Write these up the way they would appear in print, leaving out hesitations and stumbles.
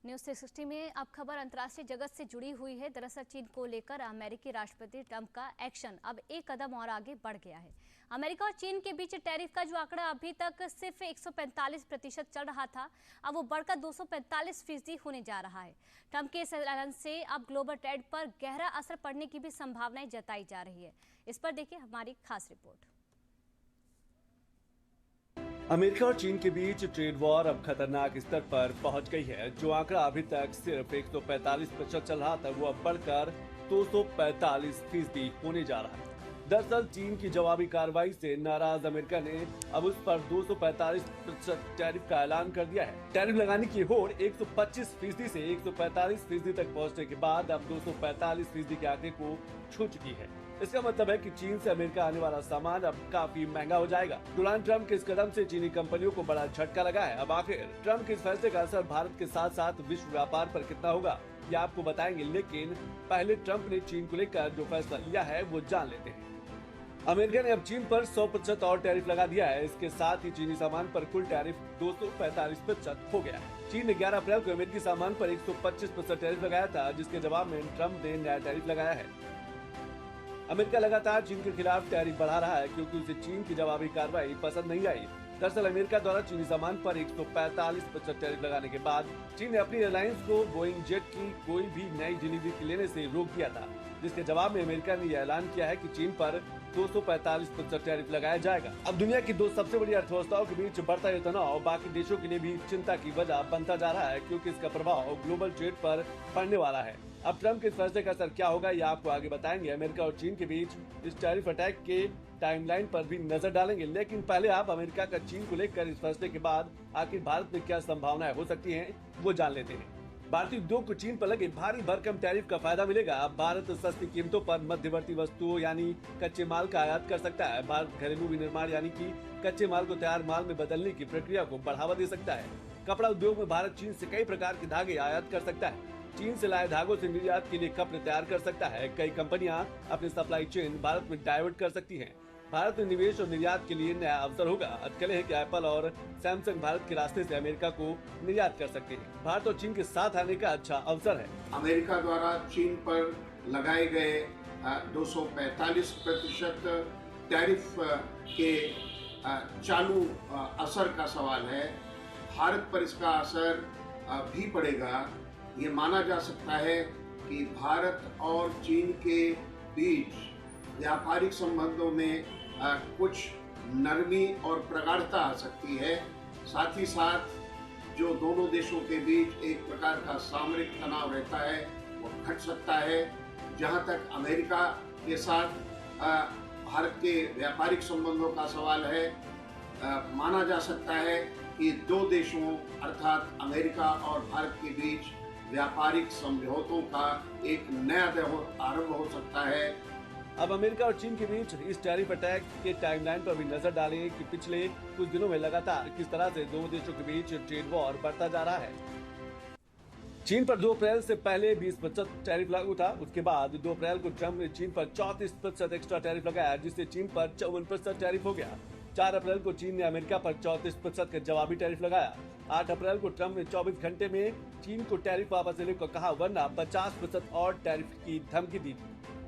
News 360 में अब खबर अंतर्राष्ट्रीय जगत से जुड़ी हुई है। दरअसल चीन को लेकर अमेरिकी राष्ट्रपति ट्रंप का एक्शन अब एक कदम और आगे बढ़ गया है। अमेरिका और चीन के बीच टैरिफ का जो आंकड़ा अभी तक सिर्फ 145% चल रहा था, अब वो बढ़कर 245% होने जा रहा है। ट्रंप के इस ऐलान से अब ग्लोबल ट्रेड पर गहरा असर पड़ने की भी संभावनाएं जताई जा रही है। इस पर देखिए हमारी खास रिपोर्ट। अमेरिका और चीन के बीच ट्रेड वॉर अब खतरनाक स्तर पर पहुंच गई है। जो आंकड़ा अभी तक सिर्फ 145% चल रहा था, वो अब बढ़कर 245% होने जा रहा है। दरअसल चीन की जवाबी कार्रवाई से नाराज अमेरिका ने अब उस पर 245% टैरिफ का ऐलान कर दिया है। टैरिफ लगाने की होड़ 125% से 145% तक पहुंचने के बाद अब 245% के आंकड़े को छू चुकी है। इसका मतलब है कि चीन से अमेरिका आने वाला सामान अब काफी महंगा हो जाएगा। डोनाल्ड ट्रंप के इस कदम से चीनी कंपनियों को बड़ा झटका लगा है। अब आखिर ट्रंप के इस फैसले का असर भारत के साथ साथ विश्व व्यापार पर कितना होगा, ये आपको बताएंगे। लेकिन पहले ट्रंप ने चीन को लेकर जो फैसला लिया है वो जान लेते हैं। अमेरिका ने अब चीन पर 100% और टैरिफ लगा दिया है। इसके साथ ही चीनी सामान पर कुल टैरिफ 245% हो गया है। चीन ने 11 अप्रैल को अमेरिकी सामान पर 125% टैरिफ लगाया था, जिसके जवाब में ट्रंप ने नया टैरिफ लगाया है। अमेरिका लगातार चीन के खिलाफ टैरिफ बढ़ा रहा है क्योंकि उसे चीन की जवाबी कार्रवाई पसंद नहीं आई। दरअसल अमेरिका द्वारा चीनी सामान पर 145% टैरिफ लगाने के बाद चीन ने अपनी एयरलाइंस को बोइंग जेट की कोई भी नई डिलीवरी लेने से रोक दिया था, जिसके जवाब में अमेरिका ने यह ऐलान किया है कि चीन पर 245% टैरिफ लगाया जाएगा। अब दुनिया की दो सबसे बड़ी अर्थव्यवस्थाओं के बीच बढ़ता ये तनाव बाकी देशों के लिए भी चिंता की वजह बनता जा रहा है, क्योंकि इसका प्रभाव ग्लोबल ट्रेड पर पड़ने वाला है। अब ट्रंप के इस फैसले का असर क्या होगा, ये आपको आगे बताएंगे। अमेरिका और चीन के बीच इस टैरिफ अटैक के टाइमलाइन पर भी नजर डालेंगे। लेकिन पहले आप अमेरिका का चीन को लेकर इस फैसले के बाद आखिर भारत में क्या संभावनाएं हो सकती हैं, वो जान लेते हैं। भारतीय उद्योग को चीन पर लगे भारी भरकम टैरिफ का फायदा मिलेगा। अब भारत सस्ती कीमतों पर मध्यवर्ती वस्तुओं यानी कच्चे माल का आयात कर सकता है। भारत घरेलू विनिर्माण यानी कि कच्चे माल को तैयार माल में बदलने की प्रक्रिया को बढ़ावा दे सकता है। कपड़ा उद्योग में भारत चीन से कई प्रकार के धागे आयात कर सकता है। चीन से लाए धागों से निर्यात के लिए कपड़े तैयार कर सकता है। कई कंपनियां अपनी सप्लाई चेन भारत में डाइवर्ट कर सकती हैं। भारत में निवेश और निर्यात के लिए नया अवसर होगा। अटकलें हैं कि एप्पल और सैमसंग भारत के रास्ते से अमेरिका को निर्यात कर सकते हैं। भारत और चीन के साथ आने का अच्छा अवसर है। अमेरिका द्वारा चीन पर लगाए गए 245% टैरिफ के चालू असर का सवाल है। भारत पर इसका असर भी पड़ेगा। ये माना जा सकता है कि भारत और चीन के बीच व्यापारिक संबंधों में कुछ नरमी और प्रगाढ़ता आ सकती है। साथ ही साथ जो दोनों देशों के बीच एक प्रकार का सामरिक तनाव रहता है वो घट सकता है। जहां तक अमेरिका के साथ भारत के व्यापारिक संबंधों का सवाल है, माना जा सकता है कि दो देशों अर्थात अमेरिका और भारत के बीच व्यापारिक समझौतों का एक नया दौर आरंभ हो सकता है। अब अमेरिका और चीन के बीच इस टैरिफ अटैक के टाइमलाइन पर भी नजर डालें कि पिछले कुछ दिनों में लगातार किस तरह से दोनों देशों के बीच ट्रेड वॉर बढ़ता जा रहा है। चीन पर 2 अप्रैल से पहले 20% टैरिफ लागू था। उसके बाद 2 अप्रैल को ट्रंप ने चीन पर 34% एक्स्ट्रा टैरिफ लगाया, जिससे चीन पर 54% टैरिफ हो गया। 4 अप्रैल को चीन ने अमेरिका पर 34% का जवाबी टैरिफ लगाया। 8 अप्रैल को ट्रंप ने 24 घंटे में चीन को टैरिफ वापस लेने को कहा, वरना 50% और टैरिफ की धमकी दी।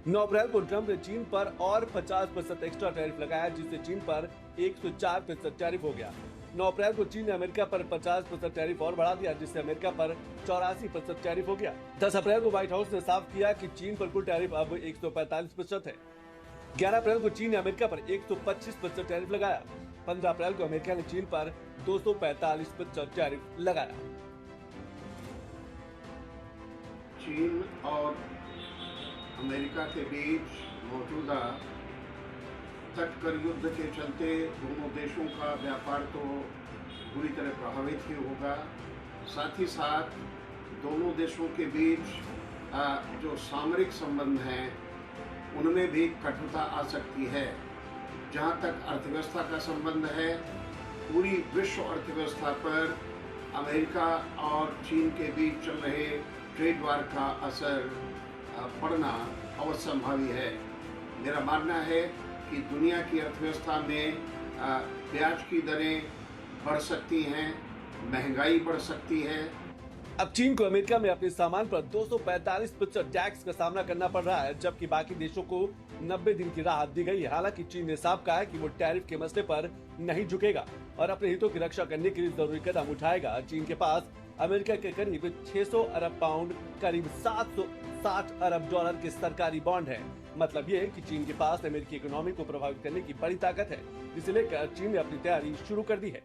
9 अप्रैल को ट्रंप ने चीन पर और 50% एक्स्ट्रा टैरिफ लगाया, जिससे चीन पर 104% टैरिफ हो गया। 9 अप्रैल को चीन ने अमेरिका पर 50% टैरिफ और बढ़ा दिया, जिससे अमेरिका पर 84% टैरिफ हो गया। 10 अप्रैल को व्हाइट हाउस ने साफ किया कि चीन पर कुल टैरिफ अब 145% है। 11 अप्रैल को चीन ने अमेरिका पर 125% टैरिफ लगाया। 15 अप्रैल को अमेरिका ने चीन पर 245% टैरिफ लगाया। चीन और अमेरिका के बीच मौजूदा तटकर युद्ध के चलते दोनों देशों का व्यापार तो बुरी तरह प्रभावित ही होगा। साथ ही साथ दोनों देशों के बीच जो सामरिक संबंध हैं उनमें भी कठिनता आ सकती है। जहां तक अर्थव्यवस्था का संबंध है, पूरी विश्व अर्थव्यवस्था पर अमेरिका और चीन के बीच चल रहे ट्रेड वार का असर पड़ना अवश्यंभावी है। मेरा मानना है कि दुनिया की अर्थव्यवस्था में ब्याज की दरें बढ़ सकती हैं, महंगाई बढ़ सकती है। अब चीन को अमेरिका में अपने सामान पर 245% टैक्स का सामना करना पड़ रहा है, जबकि बाकी देशों को 90 दिन की राहत दी गई है। हालांकि चीन ने साफ कहा है कि वो टैरिफ के मसले पर नहीं झुकेगा और अपने हितों की रक्षा करने के लिए जरूरी कदम उठाएगा। चीन के पास अमेरिका के करीब 600 अरब पाउंड, करीब 760 अरब डॉलर के सरकारी बॉन्ड है। मतलब ये कि चीन के पास अमेरिकी इकोनॉमी को प्रभावित करने की बड़ी ताकत है, जिसे लेकर चीन ने अपनी तैयारी शुरू कर दी है।